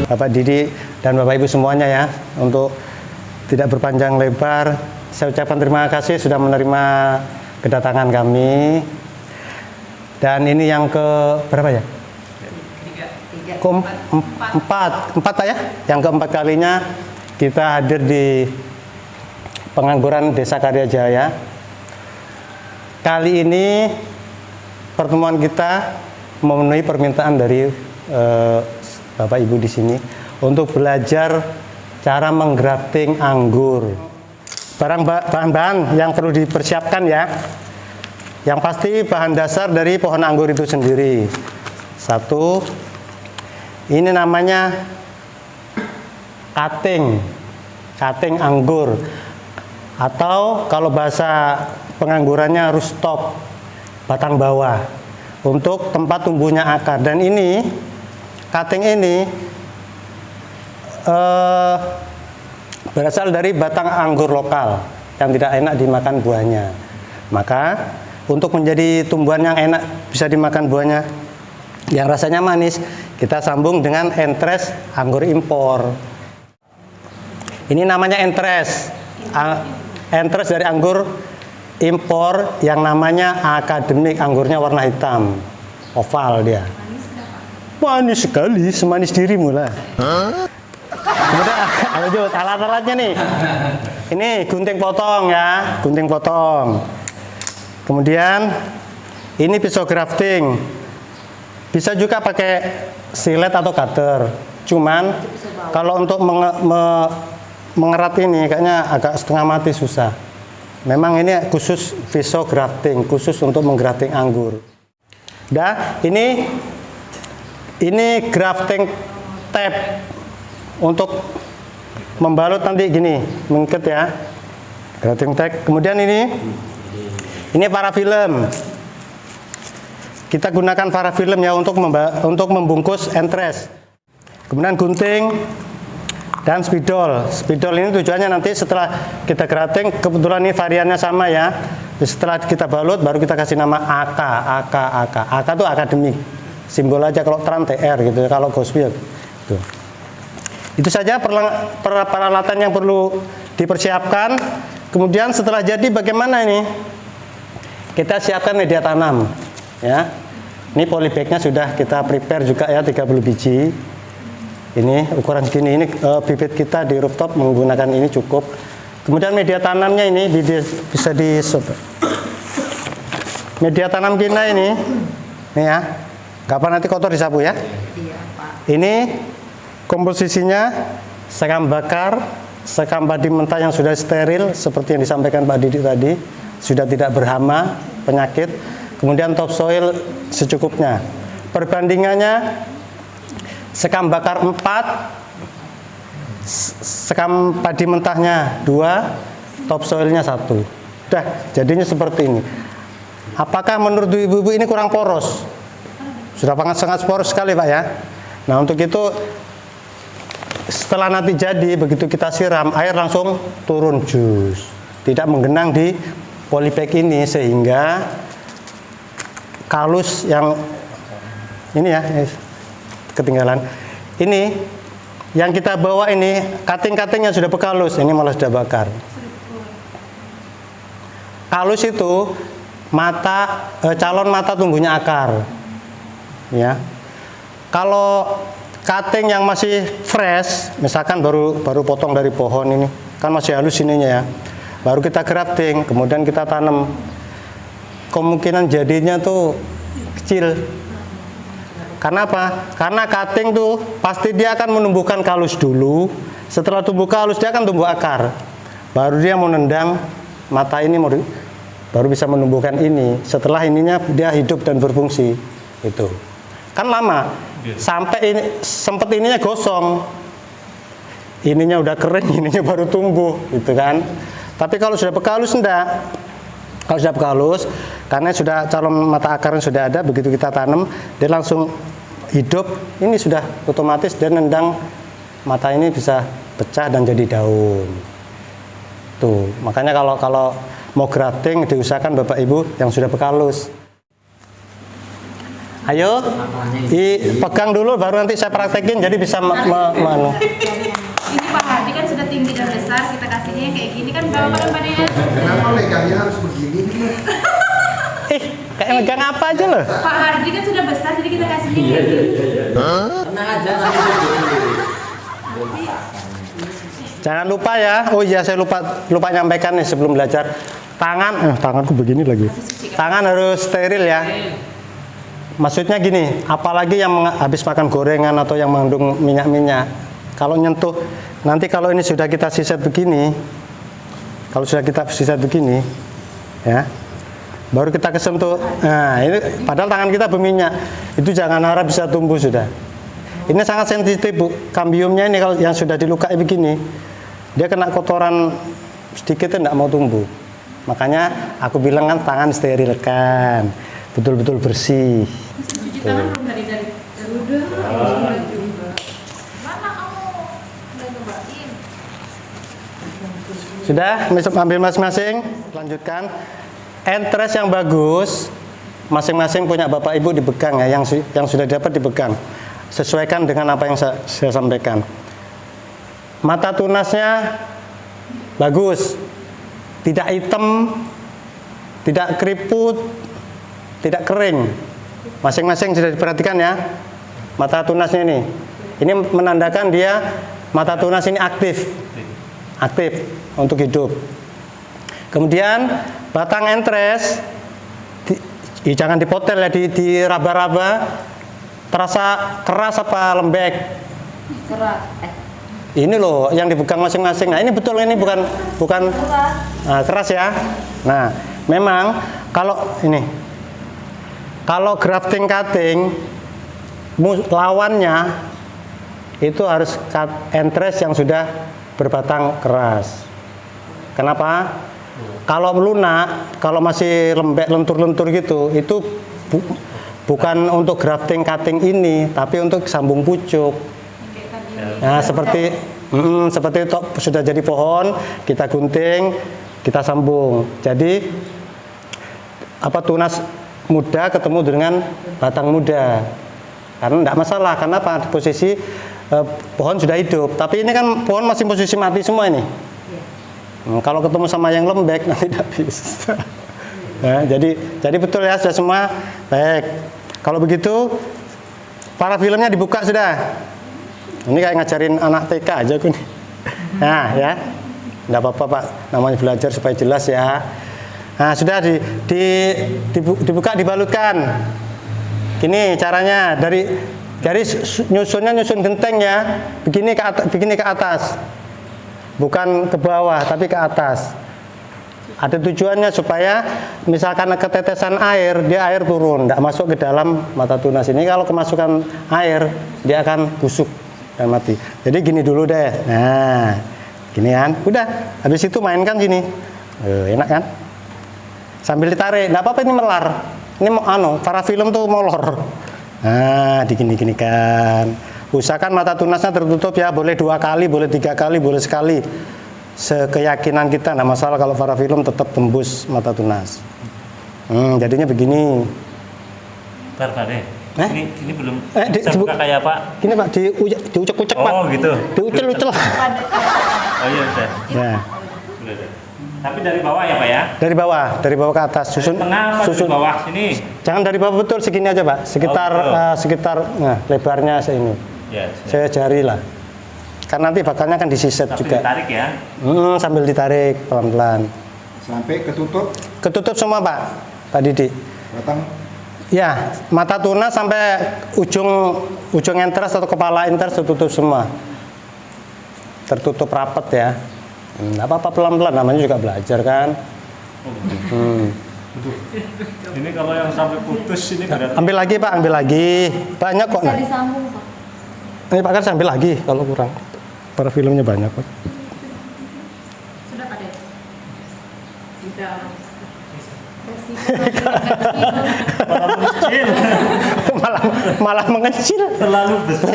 Bapak Didi dan Bapak Ibu semuanya ya. Untuk tidak berpanjang lebar, saya ucapkan terima kasih sudah menerima kedatangan kami. Dan ini yang ke berapa ya? Empat Pak ya. Yang keempat kalinya kita hadir di Pengangguran Desa Karya Jaya. Kali ini pertemuan kita memenuhi permintaan dari Bapak Ibu di sini untuk belajar cara menggrafting anggur. Bahan-bahan yang perlu dipersiapkan ya. Yang pasti bahan dasar dari pohon anggur itu sendiri. Satu, ini namanya cutting anggur. Atau kalau bahasa penganggurannya rooftop, batang bawah, untuk tempat tumbuhnya akar. Dan ini cutting ini berasal dari batang anggur lokal yang tidak enak dimakan buahnya. Maka untuk menjadi tumbuhan yang enak bisa dimakan buahnya yang rasanya manis, kita sambung dengan entres anggur impor. Ini namanya entres dari anggur impor yang namanya akademik. Anggurnya warna hitam, oval dia. Manis sekali, semanis dirimu lah. Kemudian lanjut alat-alatnya nih. Ini gunting potong ya, gunting potong. Kemudian ini pisau grafting. Bisa juga pakai silet atau cutter. Cuman kalau untuk mengerat ini kayaknya agak setengah mati, susah. Memang ini khusus pisau grafting, khusus untuk menggrafting anggur. Dah, ini grafting tape untuk membalut nanti gini, mengikat ya. Grafting tape. Kemudian ini parafilm. Kita gunakan parafilm ya untuk membungkus entres. Kemudian gunting dan spidol. Spidol ini tujuannya nanti setelah kita grafting, kebetulan ini variannya sama ya. Setelah kita balut baru kita kasih nama AK. AK itu akademik. Simbol aja kalau Tran TR gitu ya, kalau Gospel gitu. Itu saja peralatan yang perlu dipersiapkan. Kemudian setelah jadi bagaimana ini? Kita siapkan media tanam ya. Ini polybagnya sudah kita prepare juga ya, 30 biji. Ini ukuran segini, ini bibit kita di rooftop menggunakan ini cukup. Kemudian media tanamnya ini bisa di media tanam kita ini ya. Kapan nanti kotor disapu ya? Iya, Pak. Ini komposisinya sekam bakar, sekam padi mentah yang sudah steril seperti yang disampaikan Pak Didi tadi, sudah tidak berhama penyakit. Kemudian topsoil secukupnya. Perbandingannya sekam bakar 4, sekam padi mentahnya 2, topsoilnya 1. Dah, jadinya seperti ini. Apakah menurut ibu-ibu ini kurang poros? Sudah sangat poros sekali Pak ya. Nah untuk itu setelah nanti jadi, begitu kita siram, air langsung turun jus. Tidak menggenang di polybag ini sehingga kalus yang ini ya, ketinggalan. Ini yang kita bawa ini cutting-cutting yang sudah bekalus, ini malah sudah bakar. Kalus itu calon mata tumbuhnya akar. Ya. Kalau cutting yang masih fresh, misalkan baru potong dari pohon ini, kan masih halus ininya ya. Baru kita grafting, kemudian kita tanam. Kemungkinan jadinya tuh kecil. Karena apa? Karena cutting tuh pasti dia akan menumbuhkan kalus dulu. Setelah tumbuh kalus dia akan tumbuh akar. Baru dia mau nendang mata ini, baru bisa menumbuhkan ini. Setelah ininya dia hidup dan berfungsi. Itu kan lama. Sampai ini sempet ininya gosong. Ininya udah kering, ininya baru tumbuh, gitu kan. Tapi kalau sudah bekalus enggak. Kalau sudah bekalus, karena sudah calon mata akarnya sudah ada, begitu kita tanam, dia langsung hidup. Ini sudah otomatis dia nendang mata ini bisa pecah dan jadi daun. Tuh, makanya kalau mau grafting diusahakan Bapak Ibu yang sudah bekalus. Ayo, dipegang dulu baru nanti saya praktekin jadi bisa Ini Pak Hadi kan sudah tinggi dan besar, kita kasihnya kayak gini kan berapa kan Pak Dea? Kenapa megangnya harus begini? Kayak megang apa aja loh. Pak Hadi kan sudah besar jadi kita kasihnya kayak gini. Tenang aja Jangan lupa ya. Oh iya, saya lupa nyampaikan nih sebelum belajar. Tanganku begini lagi. Tangan harus steril ya. Maksudnya gini, apalagi yang habis makan gorengan atau yang mengandung minyak-minyak. Kalau nyentuh, nanti kalau ini sudah kita siset begini, ya, baru kita kesentuh. Nah, ini padahal tangan kita berminyak. Itu jangan harap bisa tumbuh sudah. Ini sangat sensitif Bu. Kambiumnya ini kalau yang sudah dilukai begini, dia kena kotoran sedikit tidak mau tumbuh. Makanya aku bilang kan tangan sterilkan, betul-betul bersih. Cuci tangan belum dari udah. Mana kamu? Udah cobain. Sudah, ambil masing-masing. Lanjutkan. Entres yang bagus, masing-masing punya bapak ibu dipegang ya, yang sudah dapat dipegang. Sesuaikan dengan apa yang saya sampaikan. Mata tunasnya bagus, tidak hitam, tidak keriput, tidak kering. Masing-masing sudah diperhatikan ya. Mata tunasnya ini menandakan dia mata tunas ini aktif untuk hidup. Kemudian batang entres jangan dipotel ya, diraba-raba. Terasa keras apa lembek? Keras. Ini loh yang dipegang masing-masing. Nah ini betul, ini bukan keras ya. Nah memang kalau grafting cutting lawannya itu harus entres yang sudah berbatang keras. Kenapa? Kalau melunak, kalau masih lembek lentur-lentur gitu, itu bukan untuk grafting cutting ini, tapi untuk sambung pucuk. Nah, seperti itu sudah jadi pohon, kita gunting, kita sambung. Jadi tunas muda ketemu dengan batang muda. Karena tidak masalah, karena posisi pohon sudah hidup. Tapi ini kan pohon masih posisi mati semua ini. Kalau ketemu sama yang lembek nanti tidak bisa. Nah, jadi betul ya, sudah semua baik. Kalau begitu, para filmnya dibuka sudah. Ini kayak ngajarin anak TK aja aku nih. Nah ya, tidak apa-apa Pak, namanya belajar supaya jelas ya. Nah sudah dibuka, dibalutkan. Gini caranya, dari nyusun genteng ya, begini ke atas, bukan ke bawah tapi ke atas. Ada tujuannya supaya misalkan ketetesan air, air turun, tidak masuk ke dalam mata tunas ini. Kalau kemasukan air, dia akan busuk dan mati. Jadi gini dulu deh. Nah, gini kan. Udah, habis itu mainkan gini. Enak kan? Sambil ditarik, tidak apa-apa ini melar. Ini para film tuh molor. Nah, digini-gini kan. Usahakan mata tunasnya tertutup ya, boleh 2 kali, boleh 3 kali, boleh sekali. Sekeyakinan kita, nah masalah kalau para film tetap tembus mata tunas. Jadinya begini. Ini belum buka kayak Pak. Gini Pak, diucek-ucek Pak. Oh gitu. Diucel-ucel. Oh iya udah. Ya. Tapi dari bawah ya Pak ya? Dari bawah ke atas. Susun. Dari bawah sini. Jangan dari bawah, betul segini aja Pak. Sekitar lebarnya ini. Ya. Saya jari lah. Kan nanti bakalnya kan disiset juga. Ditarik ya? Sambil ditarik pelan-pelan. Sampai ketutup? Ketutup semua Pak Didi. Batang? Ya, mata tunas sampai ujung entres atau kepala entres tertutup semua. Tertutup rapat ya. Nggak apa-apa, pelan-pelan, namanya juga belajar kan. Ini kalau yang sampai putus ini berarti. Ambil lagi Pak, ambil lagi. Banyak kok. Bisa disambung Pak. Ini Pak kan sambil lagi kalau kurang. Para filmnya banyak Pak. Sudah Pak Dea. Bisa. malah mengecil. Terlalu besar.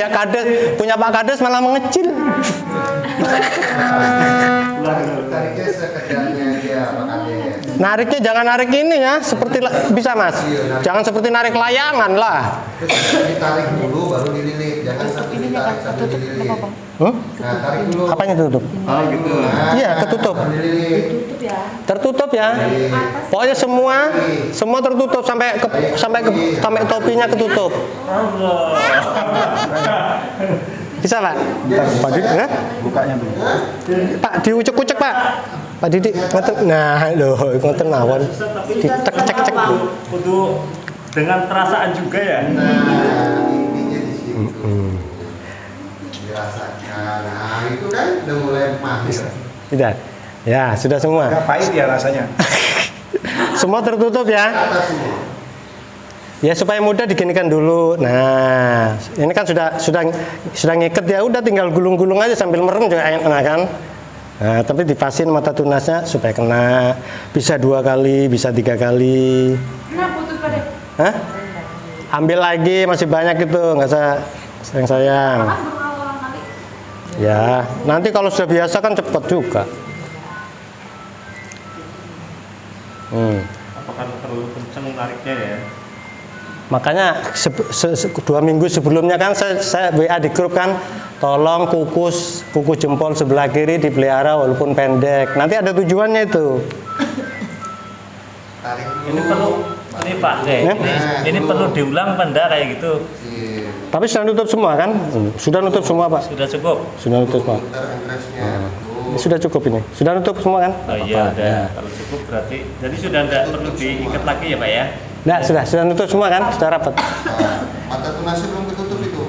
Punya Pak Kades malah mengecil. Tariknya sekedarnya aja Pak Kades. Nariknya jangan narik ini ya, seperti bisa Mas. Jangan seperti narik layangan lah. Terus ditarik dulu baru dililit. Jangan sampai ditarik sambil dililit. Nah, tarik dulu. Apanya tutup? Oh gitu. Iya, ketutup. Baru dililit. Tertutup ya. Pokoknya semua tertutup sampai topinya ketutup. Allah. Bisa Pak? Pak Didi, ya? Bukanya dulu. Pak diucek-ucek Pak. Pak Didi, ngeten. Nah, loh, ngeten mawon. Cek. Kudu dengan perasaan juga ya. Nah, intinya di situ. Dirasakan. Nah, itu kan udah mulai mahir. Tidak. Ya, sudah semua. Agak pahit ya rasanya. Semua tertutup ya. Atas semua. Ya supaya mudah diginikan dulu. Nah, ini kan sudah ngiket ya, udah tinggal gulung-gulung aja sambil merem juga enak kan. Nah, tapi dipasin mata tunasnya supaya kena. Bisa 2 kali, bisa 3 kali. Nah, putus Pak deh. Hah? Ambil lagi, masih banyak itu, nggak usah sayang-sayang. Kan baru awal kali. Ya, nanti kalau sudah biasa kan cepat juga. Apakah terlalu kenceng nariknya ya? Makanya 2 minggu sebelumnya kan saya WA di grup kan, tolong kuku jempol sebelah kiri dipelihara walaupun pendek. Nanti ada tujuannya itu. Tarik dulu. Ini perlu Pak, ini perlu diulang Pak enggak kayak gitu? Sip. Tapi sudah nutup semua kan? Sudah nutup semua Pak. Sudah cukup. Sudah nutup semua. Putar engresnya. Sudah cukup ini. Sudah nutup semua kan? Oh iya, udah. Kalau cukup berarti jadi sudah enggak perlu diikat lagi ya Pak ya? Nah, sudah nutup semua kan? Sudah rapat. Nah, mata tunasnya belum ketutup itu.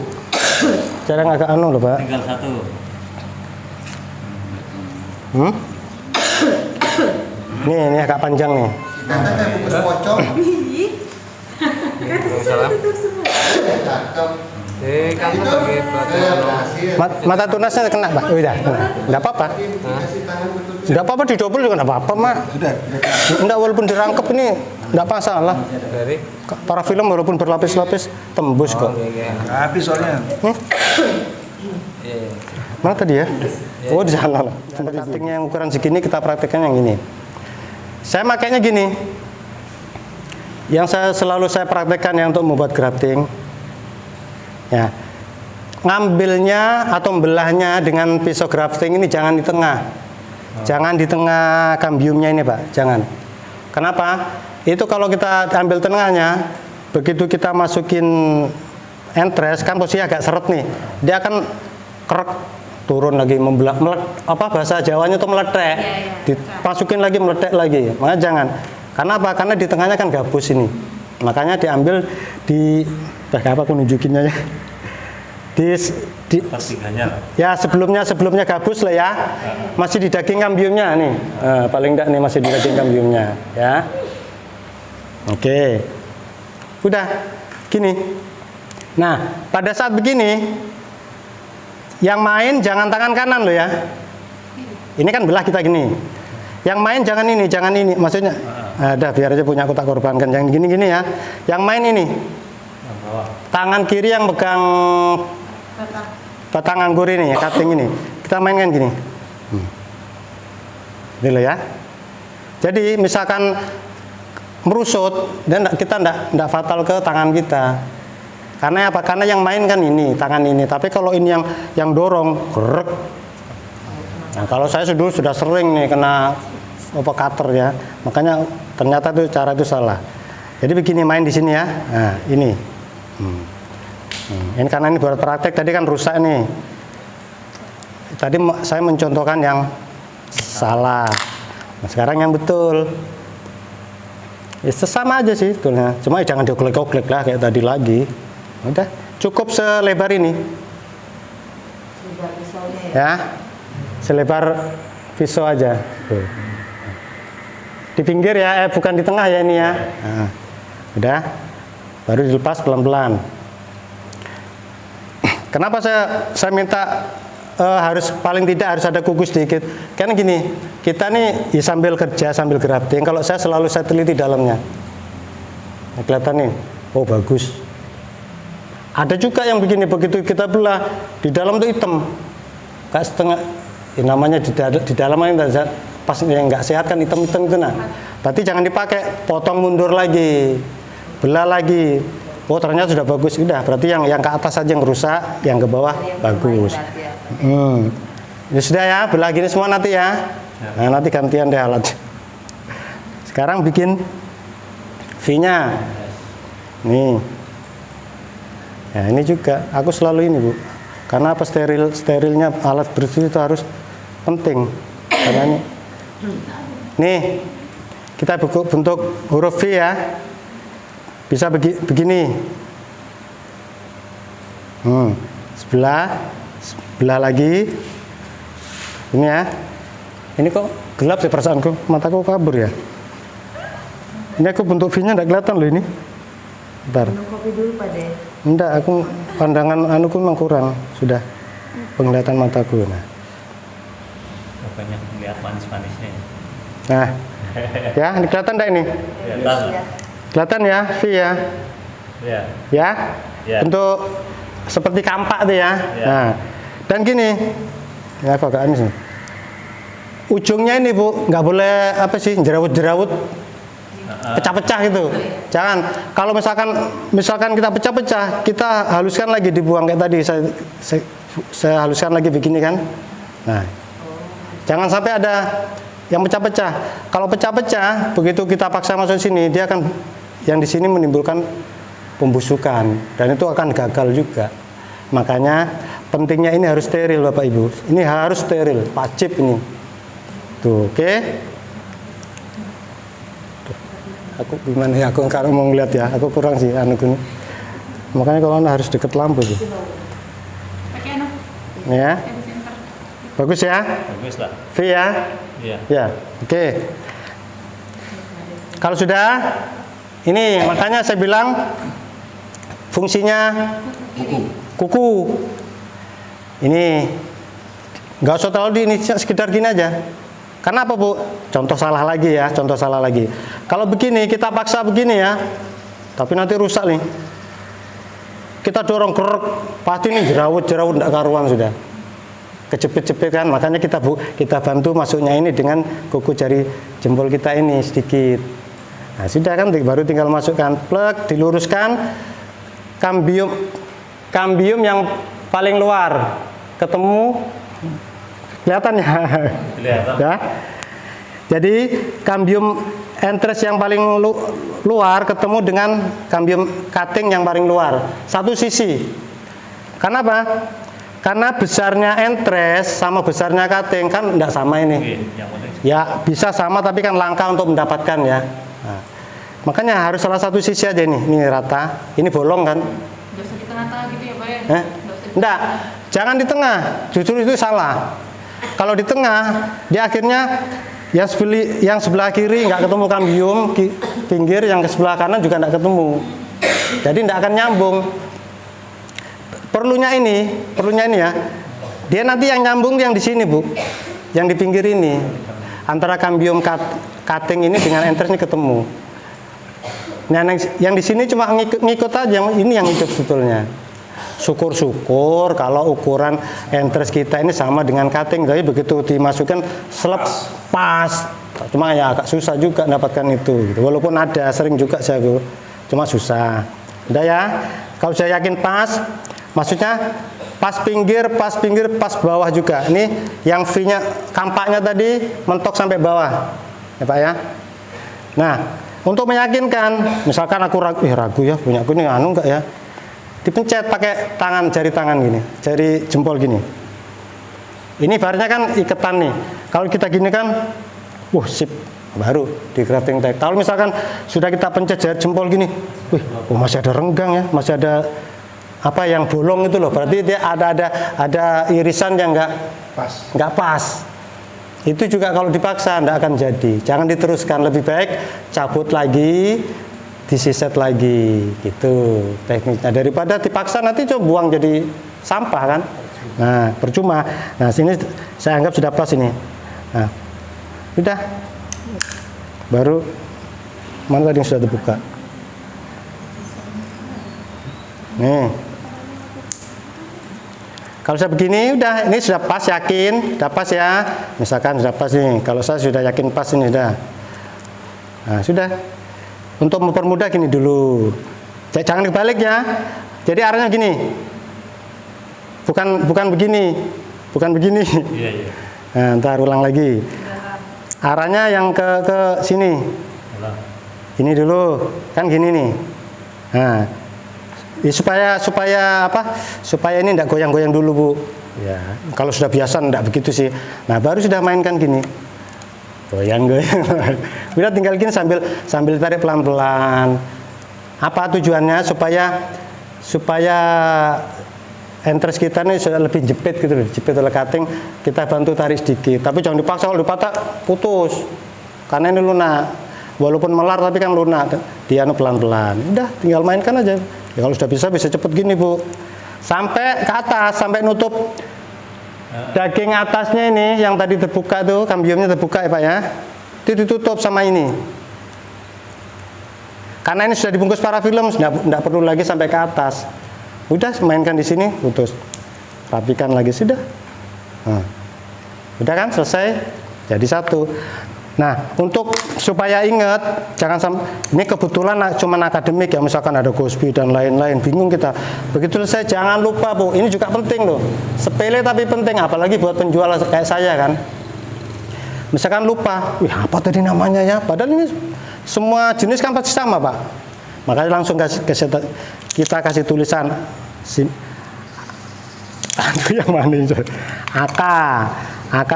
Jarang agak anu loh Pak. Tinggal 1. Ini agak panjang nih. Kata kayak bungkus pocong. Cakep. Itu berhasil. Mata tunasnya kena Pak. Udah, kena. Enggak apa-apa. Dikasih tangan betul. Enggak apa-apa didobel juga enggak apa-apa, Mak. Sudah. Enggak, walaupun dirangkep ini enggak masalah. Para film walaupun berlapis-lapis tembus kok. Habis soalnya. Mana tadi ya? Oh, di sana. Cuttingnya yang ukuran segini kita praktekkan yang ini. Saya makainya gini. Yang selalu saya praktekkan ya untuk membuat grafting. Ya. Ngambilnya atau membelahnya dengan pisau grafting ini jangan di tengah. Jangan di tengah kambiumnya ini, Pak. Jangan. Kenapa? Itu kalau kita ambil tengahnya, begitu kita masukin entres kan posisi agak seret nih. Dia akan kerek turun lagi membelah, apa bahasa Jawanya itu meletek. Dimasukin lagi meletek lagi. Makanya jangan. Karena apa? Karena di tengahnya kan gabus ini. Makanya diambil di apa aku nunjukinnya ya. Pertiganya. Ya sebelumnya gabus lah ya. Masih di daging kambiumnya nih. Paling enggak nih masih di daging kambiumnya ya. Oke. Udah gini. Nah, pada saat begini yang main jangan tangan kanan loh ya. Ini kan belah kita gini. Yang main jangan ini. Maksudnya ada biar aja punya aku tak korbankan. Yang gini-gini ya. Yang main ini. Tangan kiri yang pegang batang anggur ini ya, cutting ini. Kita mainkan gini. Ini loh ya. Jadi misalkan merusut dan kita enggak fatal ke tangan kita. Karena apa? Karena yang main kan ini, tangan ini. Tapi kalau ini yang dorong, gerak. Nah, kalau saya sudah sering nih kena cutter ya. Makanya ternyata itu cara itu salah. Jadi begini main di sini ya. Nah, ini. Ini karena ini baru praktek tadi kan rusak nih. Tadi saya mencontohkan yang salah. Nah, sekarang yang betul. Ya sesama aja sih betulnya. Cuma jangan dioklek-oklek lah kayak tadi lagi. Udah, cukup selebar ini. Ya. Selebar pisau aja. Tuh. Di pinggir ya, bukan di tengah ya ini ya. Nah, udah. Baru dilepas pelan-pelan. Kenapa saya minta harus paling tidak harus ada kuku sedikit? Karena gini, kita nih ya sambil kerja, sambil grafting. Kalau saya teliti dalamnya. Nah, kelihatan nih, oh bagus. Ada juga yang begini, begitu kita belah di dalam tuh hitam, kayak setengah. Ya, namanya di dalam ini pas yang nggak sehat kan hitam-hitam itu. Nah, berarti jangan dipakai, potong mundur lagi, belah lagi. Oh ternyata sudah bagus, udah berarti yang ke atas saja yang rusak, yang ke bawah bagus. Ya sudah ya, belah gini semua nanti ya. Nah nanti gantian deh alat. Sekarang bikin V-nya. Nih. Ya ini juga, aku selalu ini Bu. Karena apa, sterilnya alat bersih itu harus penting. Karena ini. Nih, kita bentuk huruf V ya. Bisa begini. Sebelah lagi. Ini ya. Ini kok gelap sih perasaanku, mataku kabur ya. Ini aku bentuk V-nya enggak kelihatan loh ini. Bentar. Minum kopi dulu Pak De. Enggak, aku pandangan anuku memang kurang. Sudah penglihatan mataku. Nah. Banyak lihat manis-manisnya. Nah. Ya, ini kelihatan enggak ini? Kelihatan. Kelihatan ya, V ya. Ya. Ya. Ya. Bentuk seperti kampak tuh ya. Ya. Nah. Dan gini. Ya kok agak aneh sih. Ujungnya ini Bu, nggak boleh apa sih, jerawut-jerawut pecah-pecah gitu. Jangan. Kalau misalkan kita pecah-pecah, kita haluskan lagi, dibuang kayak tadi. Saya haluskan lagi begini kan. Nah, jangan sampai ada yang pecah-pecah. Kalau pecah-pecah, begitu kita paksa masuk sini, dia akan yang di sini menimbulkan pembusukan dan itu akan gagal juga. Makanya pentingnya ini harus steril Bapak Ibu. Ini harus steril, wajib ini. Tuh, oke. Aku gimana ya, aku kalau mau ngeliat ya, aku kurang sih anu gini. Makanya kalau anda harus deket lampu sih. Pakai anu. Ya. Di center. Bagus ya? Bagus lah. V ya? Iya. Ya, oke. Kalau sudah, ini makanya saya bilang fungsinya kuku. Ini nggak usah terlalu ini sekedar gini aja. Karena apa Bu? Contoh salah lagi ya, contoh salah lagi. Kalau begini, kita paksa begini ya, tapi nanti rusak nih. Kita dorong keruk, pasti ini jerawut-jerawut enggak karuan sudah. Kejepit-jepit kan, makanya kita bantu masuknya ini dengan kuku jari jempol kita ini sedikit. Nah sudah kan, baru tinggal masukkan, plug, diluruskan, kambium yang paling luar, ketemu. Kelihatan ya? Kelihatan. Ya. Jadi kambium entres yang paling luar ketemu dengan kambium cutting yang paling luar. Satu sisi. Karena apa? Karena besarnya entres sama besarnya cutting kan tidak sama ini. Ya bisa sama tapi kan langka untuk mendapatkan ya. Nah, makanya harus salah satu sisi aja nih. Ini rata. Ini bolong kan? Nggak usah di tengah-tengah gitu ya Pak ya? Enggak. Jangan di tengah. Justru itu salah. Kalau di tengah, dia akhirnya yang sebelah kiri nggak ketemu kambium, pinggir yang ke sebelah kanan juga nggak ketemu. Jadi nggak akan nyambung. Perlunya ini ya. Dia nanti yang nyambung yang di sini Bu, yang di pinggir ini. Antara kambium cutting ini dengan entersnya ketemu. Nah, yang di sini cuma ngikut aja. Ini yang hidup sebetulnya. Syukur-syukur kalau ukuran entres kita ini sama dengan cutting, tapi begitu dimasukkan selep pas. Cuma ya agak susah juga dapatkan itu gitu. Walaupun ada, sering juga saya cuma susah. Udah ya, kalau saya yakin pas, maksudnya pas pinggir, pas bawah juga. Ini yang V-nya, kampaknya tadi mentok sampai bawah ya Pak ya. Nah, untuk meyakinkan, misalkan aku ragu ya, punya aku ini anu enggak ya, dipencet pakai tangan, jari tangan gini, jari jempol gini. Ini barunya kan iketan nih. Kalau kita gini kan, sip, baru di crafting tag. Kalau misalkan sudah kita pencet jari jempol gini, masih ada renggang ya, masih ada apa yang bolong itu loh. Berarti dia ada irisan yang nggak pas. Itu juga kalau dipaksa nggak akan jadi. Jangan diteruskan, lebih baik cabut lagi. Disiset lagi gitu tekniknya, daripada dipaksa nanti coba buang jadi sampah kan. Nah percuma. Nah sini saya anggap sudah pas ini. Nah udah, baru mana tadi yang sudah terbuka nih. Kalau saya begini udah, ini sudah pas, yakin sudah pas ya. Misalkan sudah pas nih. Kalau saya sudah yakin pas ini udah. Nah, sudah. Untuk mempermudah gini dulu. Jangan dibalik ya. Jadi arahnya gini. Bukan begini. Bukan begini. Iya, iya. Nah, ntar ulang lagi. Arahnya yang ke sini. Ulang. Ini dulu. Kan gini nih. Nah, ya, supaya apa? Supaya ini tidak goyang-goyang dulu, Bu. Ya, kalau sudah biasa tidak begitu sih. Nah, baru sudah mainkan gini. Goyang-goyang. Udah tinggal gini sambil tarik pelan-pelan. Apa tujuannya? Supaya entres kita ini sudah lebih jepit gitu, jepit oleh cutting, kita bantu tarik sedikit. Tapi jangan dipaksa, kalau dipaksa putus. Karena ini lunak. Walaupun melar tapi kan lunak. Dia pelan-pelan. Udah tinggal mainkan aja. Ya kalau sudah bisa cepet gini, Bu. Sampai ke atas, sampai nutup daging atasnya ini yang tadi terbuka tuh, kambiumnya terbuka ya, Pak ya. Itu ditutup sama ini. Karena ini sudah dibungkus parafilm, tidak perlu lagi sampai ke atas. Udah mainkan di sini, putus. Rapikan lagi sudah. Nah, udah kan selesai. Jadi satu. Nah, untuk supaya ingat, jangan sampai ini kebetulan cuman akademik ya, misalkan ada Gosby dan lain-lain, bingung kita. Begitu selesai, jangan lupa, Bu, ini juga penting loh. Sepele tapi penting, apalagi buat penjual kayak saya kan. Misalkan lupa, wih apa tadi namanya ya? Padahal ini semua jenis kan pasti sama, Pak. Makanya langsung kita kasih tulisan yang mana ini? AK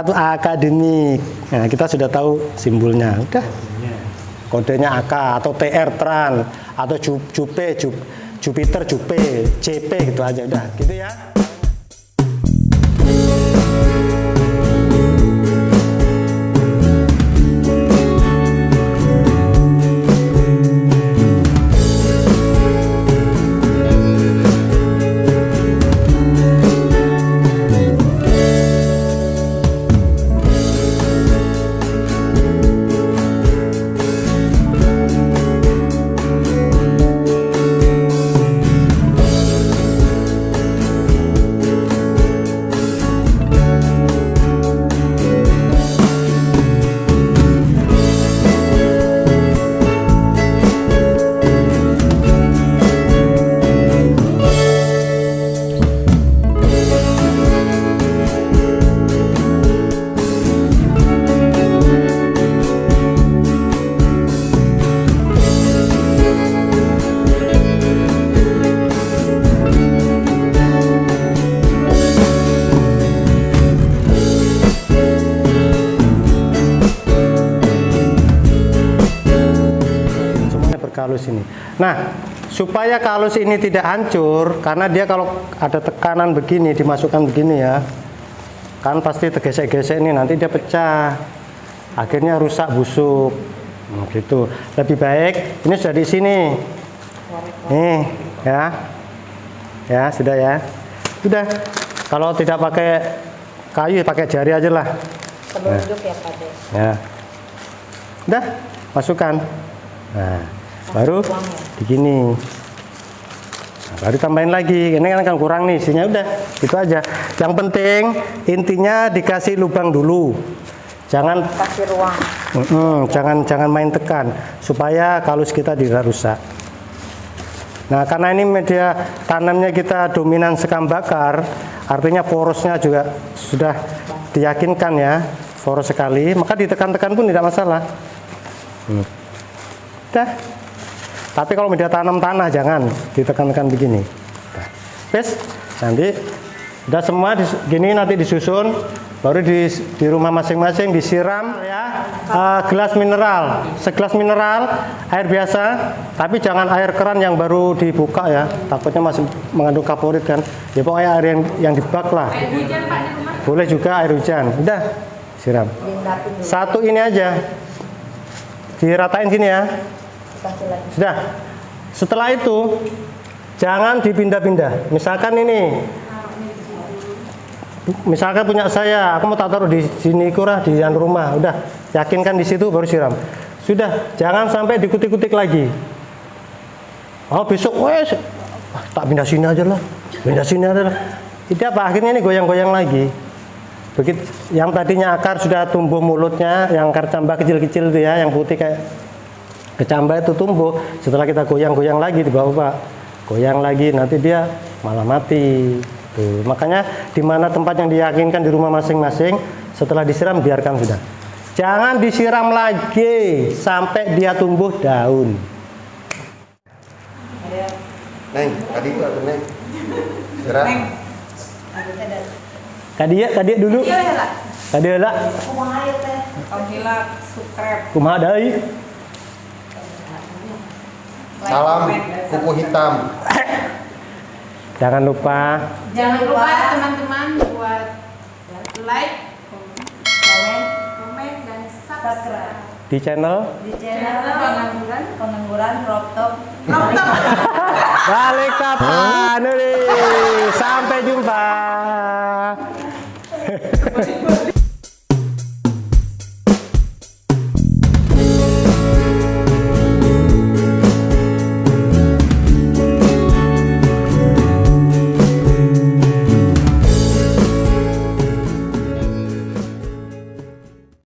itu akademik. Nah, kita sudah tahu simbolnya. Udah. Kodenya AK atau TR Tran atau Jupiter Jupe, JP gitu aja udah. Gitu ya. Kalus ini. Nah, supaya kalus ini tidak hancur, karena dia kalau ada tekanan begini, dimasukkan begini ya, kan pasti tergesek-gesek ini, nanti dia pecah, akhirnya rusak, busuk, gitu. Lebih baik ini sudah di sini, nih, ya, sudah ya, sudah. Kalau tidak pakai kayu, pakai jari aja lah. Telunjuk ya, Pak. Ya, udah, masukkan. Nah, baru begini. Nah, baru tambahin lagi. Ini kan kurang nih isinya, udah itu aja. Yang penting intinya dikasih lubang dulu. Jangan Kasih ruang. jangan main tekan supaya kalus kita tidak rusak. Nah, karena ini media tanamnya kita dominan sekam bakar, artinya porosnya juga sudah diyakinkan ya, poros sekali, maka ditekan-tekan pun tidak masalah. Udah. Tapi kalau media tanam tanah jangan ditekan-tekan begini. Wes, nanti udah semua gini, nanti disusun, baru di rumah masing-masing disiram ya. Gelas mineral, segelas mineral air biasa, tapi jangan air keran yang baru dibuka ya, takutnya masih mengandung kaporit kan. Ya pokoknya air yang di bak lah. Air hujan, Pak, di rumah. Boleh juga air hujan. Udah siram. Satu ini aja, diratain gini ya. Sudah. Setelah itu jangan dipindah-pindah. Misalkan ini, misalkan punya saya, aku mau tak taruh di sini kurang di rumah. Udah, yakinkan di situ baru siram. Sudah, jangan sampai dikutik-kutik lagi. Oh besok, wes tak pindah sini aja lah, pindah sini aja lah. Ini apa? Akhirnya ini goyang-goyang lagi. Begitu, yang tadinya akar sudah tumbuh mulutnya, yang akar cambah kecil-kecil itu ya, yang putih kayak kecambah itu tumbuh. Setelah kita goyang-goyang lagi di bawah Pak, goyang lagi, nanti dia malah mati. Tuh, makanya di mana tempat yang diyakinkan di rumah masing-masing, setelah disiram biarkan sudah. Jangan disiram lagi sampai dia tumbuh daun. Neng, tadi itu ada Neng. Gerak. Kadia dulu. Iya lah. Kadia lah. Alhamdulillah, subscribe. Kumaha deui? Salam kuku hitam. Jangan lupa Jangan lupa teman-teman buat like, komen, dan subscribe di channel Di channel Pengangguran Crop Top. Balik Kapan. Sampai jumpa.